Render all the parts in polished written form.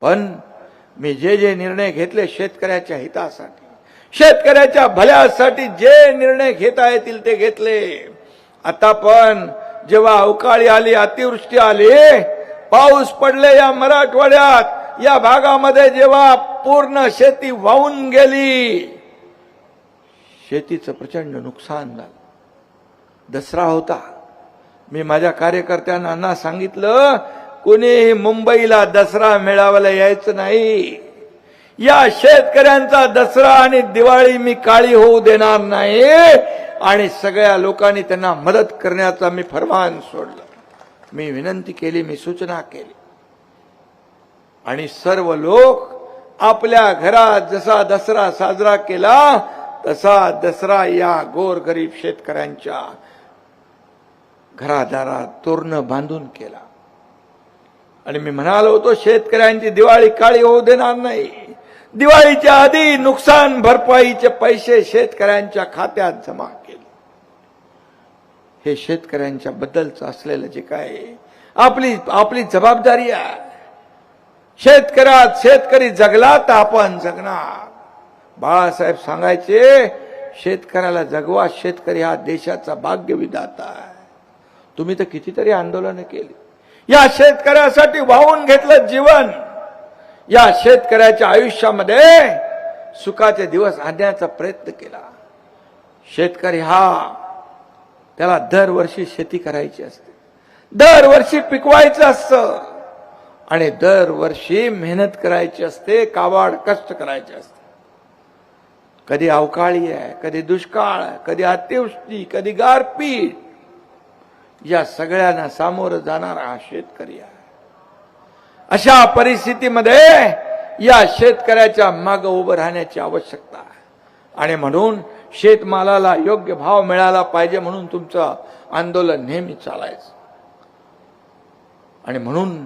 पण मी जे निर्णय घेतले शेतकऱ्याच्या हितासाठी, शेतकऱ्याच्या भल्यासाठी जे निर्णय घेता येतील ते घेतले. आता पण जेव्हा अवकाळी आली, अतिवृष्टी आली, पाऊस पडले या मराठवाड्यात, या भागामध्ये जेव्हा पूर्ण शेती वाहून गेली, शेतीचं प्रचंड नुकसान झालं. दसरा होता. मी माझ्या कार्यकर्त्यांना सांगितलं, कोणीही मुंबईला दसरा मेळाव्याला यायचं नाही. या शेतकऱ्यांचा दसरा आणि दिवाळी मी काळी होऊ देणार नाही. आणि सगळ्या लोकांनी त्यांना मदत करण्याचा मी फरमान सोडलं. मी विनंती केली, मी सूचना केली. आणि सर्व लोक आपल्या घरात जसा दसरा साजरा केला तसा दसरा या गोरगरीब शेतकऱ्यांच्या घरादारात तोरणं बांधून केला. आणि मी म्हणालो होतो, शेतकऱ्यांची दिवाळी काळी होऊ देणार नाही. दिवाळीच्या आधी नुकसान भरपाईचे पैसे शेतकऱ्यांच्या खात्यात जमा केले. हे शेतकऱ्यांच्या बद्दलचं असलेलं जे काय आपली जबाबदारी आहे. शेतकरी जगला तर आपण जगणार. बाळासाहेब सांगायचे, शेतकऱ्याला जगवा, शेतकरी हा देशाचा भाग्यविधाता आहे. तुम्ही तर कितीतरी आंदोलनं केली. या शेतकऱ्यासाठी वाहून घेतलं जीवन. या शेतकऱ्याच्या आयुष्यामध्ये सुखाचे दिवस आणण्याचा प्रयत्न केला. शेतकरी त्याला दरवर्षी शेती करायची असते, दरवर्षी पिकवायचं असतं आणि दरवर्षी मेहनत करायची असते, काबाड कष्ट करायचे असते. कधी अवकाळी आहे, कधी दुष्काळ, कधी अतिवृष्टी, कधी गारपीट, या सगळ्यांना सामोरं जाणारा हा शेतकरी आहे. अशा परिस्थितीमध्ये या शेतकऱ्याच्या मागे उभं राहण्याची आवश्यकता आहे. आणि म्हणून शेतमालाला योग्य भाव मिळाला पाहिजे म्हणून तुमचं आंदोलन नेहमी चालायचं. आणि म्हणून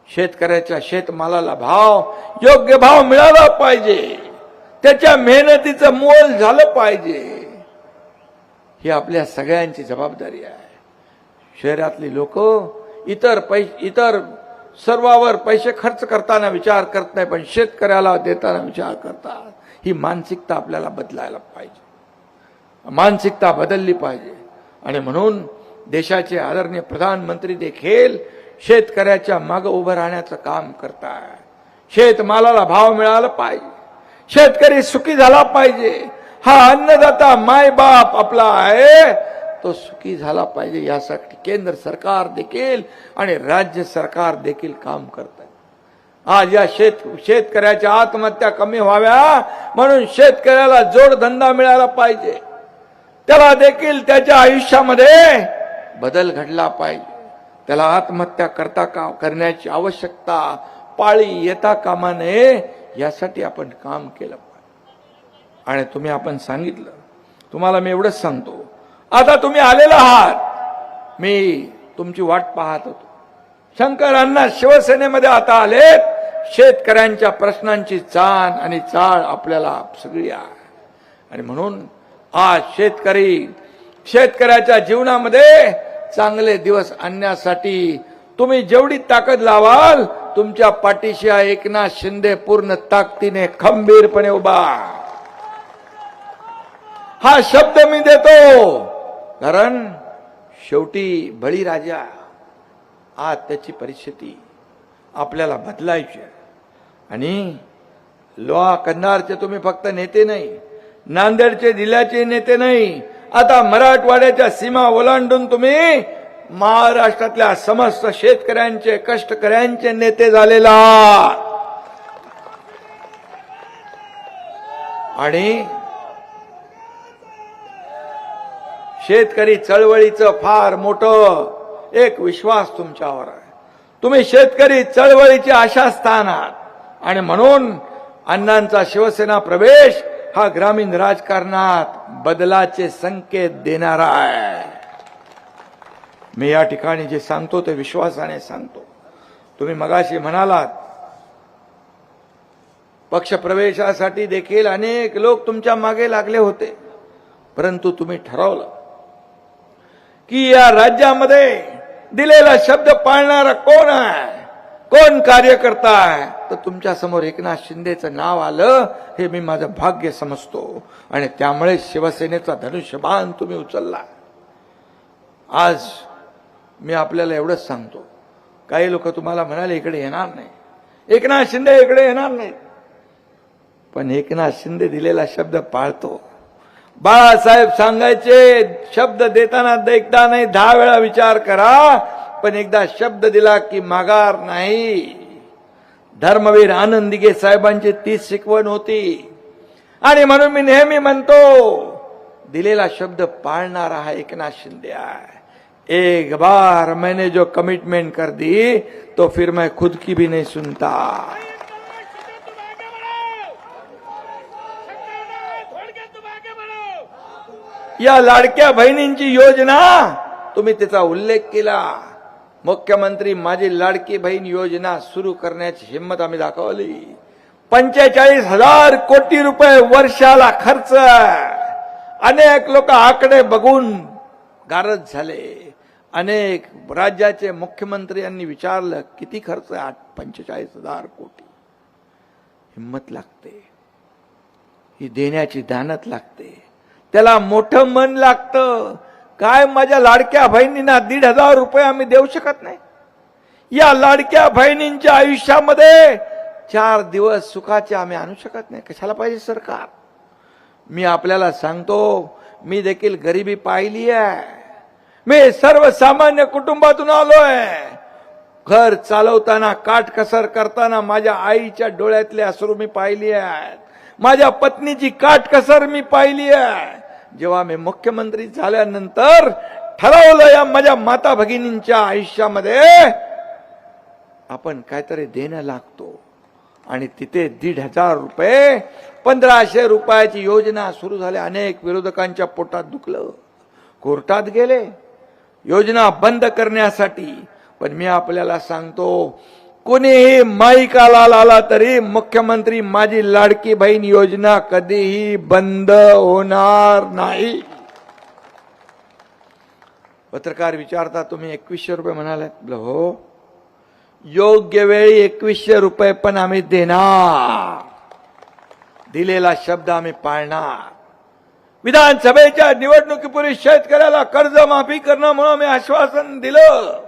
शेतकऱ्याच्या शेतमालाला योग्य भाव मिळाला पाहिजे, त्याच्या मेहनतीचं मोल झालं पाहिजे. ही आपल्या सगळ्यांची जबाबदारी आहे. शहरातली लोक इतर सर्वावर पैसे खर्च करताना विचार करत नाही, पण शेतकऱ्याला देताना विचार करतात. ही मानसिकता आपल्याला बदलायला पाहिजे, मानसिकता बदलली पाहिजे. आणि म्हणून देशाचे आदरणीय प्रधानमंत्री देखील शेतकऱ्याच्या मागे उभं राहण्याचं काम करतात. शेतमालाला भाव मिळाला पाहिजे, शेतकरी सुखी झाला पाहिजे. हा अन्नदाता मायबाप आपला आहे, तो सुखी झाला पाहिजे. यासाठी केंद्र सरकार देखील आणि राज्य सरकार देखील काम करत आहे. आज या शेतकऱ्याच्या आत्महत्या कमी व्हाव्या म्हणून शेतकऱ्याला जोडधंदा मिळाला पाहिजे. त्याला देखील त्याच्या आयुष्यामध्ये बदल घडला पाहिजे. त्याला आत्महत्या करण्याची आवश्यकता पाळी येता कामा नये, यासाठी आपण काम केलं पाहिजे. आणि आपण सांगितलं, तुम्हाला मी एवढंच सांगतो, आता तुम्ही आलेला आहात, मी तुमची वाट पाहत होतो. शंकरांना शिवसेनेमध्ये आता आलेत. शेतकऱ्यांच्या प्रश्नांची जाण आणि चाळ आपल्याला सगळी आहे. आणि म्हणून आज शेतकऱ्याच्या जीवनामध्ये चांगले दिवस आणण्यासाठी तुम्ही जेवढी ताकद लावाल, तुमच्या पाठीशी एकनाथ शिंदे पूर्ण ताकदीने खंबीरपणे उभा. हा शब्द मी देतो, कारण शेवटी बळीराजा आज त्याची परिस्थिती आपल्याला बदलायची आहे. आणि लोहा कंधारचे तुम्ही फक्त नेते नाही, नांदेडचे जिल्ह्याचे नेते नाही, आता मराठवाड्याच्या सीमा ओलांडून तुम्ही महाराष्ट्रातल्या समस्त शेतकऱ्यांचे, कष्टकऱ्यांचे नेते झालेला. आणि शेतकरी चळवळीचं फार मोठं एक विश्वास तुमच्यावर आहे. तुम्ही शेतकरी चळवळीचे आशास्थान आहात. आणि म्हणून अण्णांचा शिवसेना प्रवेश हा ग्रामीण राजकारणात बदलाचे संकेत देणारा आहे. मी या ठिकाणी जे सांगतो ते विश्वासाने सांगतो. तुम्ही मगाशी म्हणालात, पक्ष प्रवेशासाठी देखील अनेक लोक तुमच्या मागे लागले होते, परंतु तुम्ही ठरवलं की या राज्यामध्ये दिलेला शब्द पाळणारा कोण आहे. कोण कार्य करताय तर तुमच्या समोर एकनाथ शिंदेचं नाव आलं हे मी माझं भाग्य समजतो आणि त्यामुळे शिवसेनेचा धनुष्यबाण तुम्ही उचलला. आज मी आपल्याला एवढंच सांगतो, काही लोक तुम्हाला म्हणाले इकडे येणार नाही, एकनाथ शिंदे इकडे येणार नाही, पण एकनाथ शिंदे दिलेला शब्द पाळतो. बाळासाहेब सांगायचे शब्द देताना एकदा नाही 10 वेळा विचार करा, पण एकदा शब्द दिला की माघार नाही. धर्मवीर आनंद दिघे साहेबांची तीच शिकवण होती आणि म्हणून मी नेहमी म्हणतो दिलेला शब्द पाळणारा हा एकनाथ शिंदे आहे. एक बार मैंने जो कमिटमेंट कर दी तो फिर मैं खुद की भी नहीं सुनता. या लाडक्या बहिणींची योजना तुम्ही त्याचा उल्लेख केला. मुख्यमंत्री माझी लाडकी बहीण योजना सुरू करण्याची हिंमत आम्ही दाखवली. 45,000 कोटी रुपये वर्षाला खर्च. अनेक लोक आकडे बघून गारज झाले. अनेक राज्याचे मुख्यमंत्र्यांनी विचारलं किती खर्च आहे. 45,000 कोटी. हिंमत लागते, ही देण्याची दानत लागते, त्याला मोठं मन लागतं. काय माझ्या लाडक्या बहिणींना 1,500 रुपये आम्ही देऊ शकत नाही? या लाडक्या बहिणींच्या आयुष्यामध्ये 4 दिवस सुखाचे आम्ही आणू शकत नाही? कशाला पाहिजे सरकार? मी आपल्याला सांगतो, मी देखील गरिबी पाहिली आहे. मी सर्वसामान्य कुटुंबातून आलोय. घर चालवताना काटकसर करताना माझ्या आईच्या डोळ्यातले अश्रू मी पाहिली आहेत. माझ्या पत्नीची काटकसर मी पाहिली आहे. जेव्हा मी मुख्यमंत्री झाल्यानंतर ठरवलं या माझ्या माता भगिनींच्या आयुष्यामध्ये आपण काहीतरी देणं लागतो आणि तिथे 1,500 रुपये 1,500 रुपयाची योजना सुरू झाली. अनेक विरोधकांच्या पोटात दुखलं, कोर्टात गेले योजना बंद करण्यासाठी. पण मी आपल्याला सांगतो, कोणीही माईकाला आला तरी मुख्यमंत्री माझी लाडकी बहीण योजना कधीही बंद होणार नाही. पत्रकार विचारता तुम्ही 2100 रुपये म्हणालात. हो, योग्य वेळी 2100 रुपये पण आम्ही देणार. दिलेला शब्द आम्ही पाळणार. विधानसभेच्या निवडणुकीपूर्वी शेतकऱ्याला कर्जमाफी करणं म्हणून मी आश्वासन दिलं.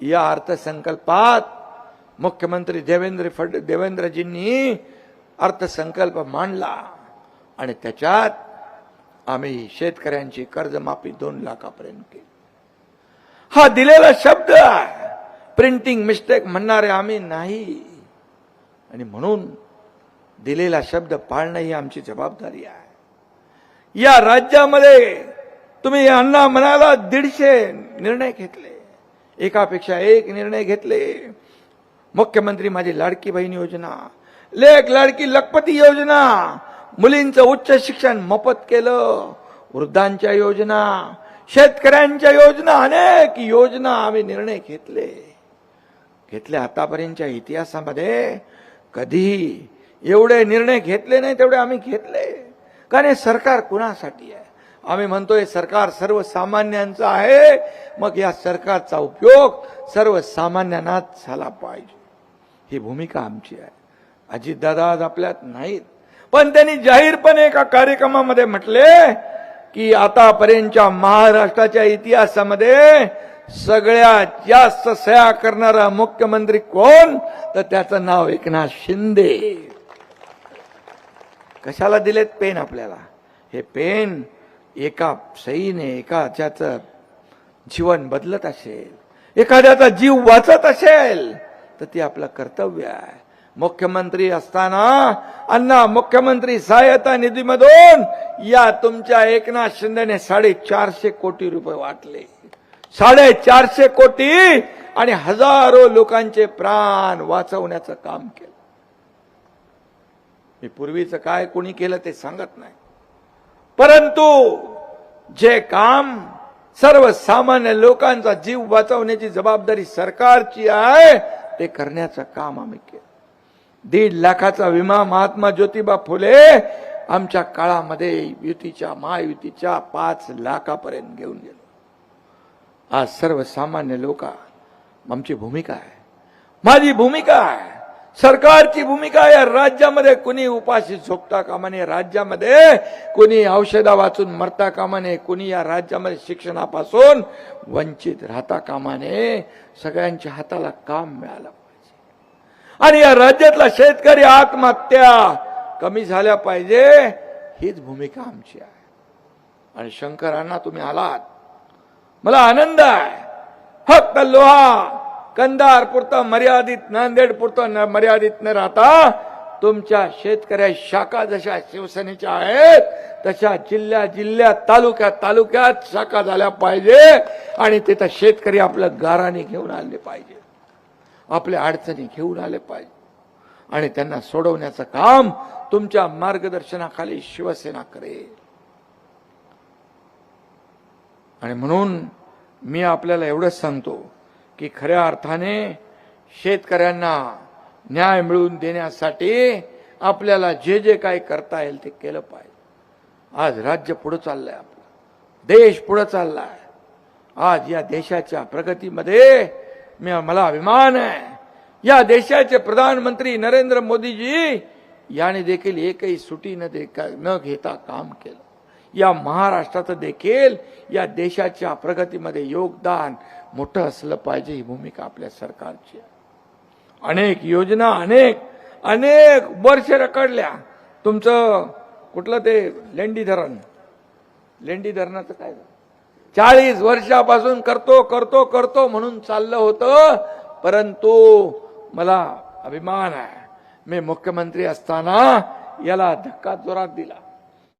या अर्थसंकल्पात मुख्यमंत्री देवेंद्रजींनी अर्थसंकल्प मांडला आणि त्याच्यात आम्ही शेतकऱ्यांची कर्जमाफी 2 लाखापर्यंत केली. हा दिलेला शब्द आहे. प्रिंटिंग मिस्टेक म्हणणारे आम्ही नाही आणि म्हणून दिलेला शब्द पाळणं ही आमची जबाबदारी आहे. या राज्यामध्ये तुम्ही अण्णा म्हणाला 150 निर्णय घेतले, एकापेक्षा एक निर्णय घेतले. मुख्यमंत्री माझी लाडकी बहीण योजना, लेक लाडकी लखपती योजना, मुलींचं उच्च शिक्षण मोफत केलं, वृद्धांच्या योजना, शेतकऱ्यांच्या योजना, अनेक योजना आम्ही निर्णय घेतले. आतापर्यंतच्या इतिहासामध्ये कधी एवढे निर्णय घेतले नाही तेवढे आम्ही घेतले. कारण हे सरकार कुणासाठी आहे? आम्ही म्हणतोय सरकार सर्वसामान्यांचं आहे. मग या सरकारचा उपयोग सर्वसामान्यांनाच झाला पाहिजे, ही भूमिका आमची आहे. अजितदादा आज आपल्यात नाहीत, पण त्यांनी जाहीरपणे एका कार्यक्रमामध्ये म्हटले की आतापर्यंतच्या महाराष्ट्राच्या इतिहासामध्ये सगळ्यात जास्त सह्या करणारा मुख्यमंत्री कोण, तर त्याचं नाव एकनाथ शिंदे. कशाला दिलेत पेन आपल्याला? हे पेन एका सहीने एखाद्याचं जीवन बदलत असेल, एखाद्याचा जीव वाचत असेल तर ते आपलं कर्तव्य आहे. मुख्यमंत्री असताना अण्णा मुख्यमंत्री सहायता निधीमधून या तुमच्या एकनाथ शिंदेने 450 कोटी रुपये वाटले. 450 कोटी आणि हजारो लोकांचे प्राण वाचवण्याचं काम केलं. मी पूर्वीचं काय कोणी केलं ते सांगत नाही, परंतु जे काम सर्वसामान्य लोकांचा जीव वाचवण्याची जबाबदारी सरकारची आहे ते करण्याचं काम आम्ही केलं. 1.5 लाखाचा विमा महात्मा ज्योतिबा फुले आमच्या काळामध्ये युतीच्या महायुतीच्या 5 लाखापर्यंत घेऊन गेलो. आज सर्वसामान्य लोक आमची भूमिका आहे. माझी भूमिका आहे, सरकारची भूमिका आहे. राज्यामध्ये कुणी उपाशी झोपता कामा नये, राज्यामध्ये कुणी औषधा वाचून मरता कामा नये, कुणी या राज्यामध्ये शिक्षणापासून वंचित राहता कामा नये. सगळ्यांच्या हाताला काम मिळालं पाहिजे आणि या राज्यातला शेतकरी आत्महत्या कमी झाल्या पाहिजे. हीच भूमिका आमची आहे. आणि शंकरांना तुम्ही आलात, मला आनंद आहे. फक्त लोहा कंधार पुरतं मर्यादित, नांदेड पुरतं मर्यादित न राहता तुमच्या शेतकऱ्या शाखा जशा शिवसेनेच्या आहेत तशा जिल्ह्यात तालुक्यात शाखा झाल्या पाहिजे. आणि तिथं शेतकरी आपलं गाराने घेऊन आले पाहिजे, आपल्या अडचणी घेऊन आले पाहिजे आणि त्यांना सोडवण्याचं काम तुमच्या मार्गदर्शनाखाली शिवसेना करेल. आणि म्हणून मी आपल्याला एवढंच सांगतो की खऱ्या अर्थाने शेतकऱ्यांना न्याय मिळवून देण्यासाठी आपल्याला जे जे काही करता येईल ते केलं पाहिजे. आज राज्य पुढे चाललंय, आपलं देश पुढे चाललाय. आज या देशाच्या प्रगतीमध्ये मला अभिमान आहे. या देशाचे प्रधानमंत्री नरेंद्र मोदीजी याने देखील एकही सुटी न घेता काम केलं. या महाराष्ट्राचं देखील या देशाच्या प्रगतीमध्ये योगदान मोठं असलं पाहिजे. ही भूमिका आपल्या सरकारची आहे. अनेक योजना अनेक वर्ष रखडल्या. तुमचं कुठलं ते लेंडी धरणाचं काय 40 वर्षापासून करतो म्हणून चाललं होतं. परंतु मला अभिमान आहे, मी मुख्यमंत्री असताना याला धक्का जोरात दिला.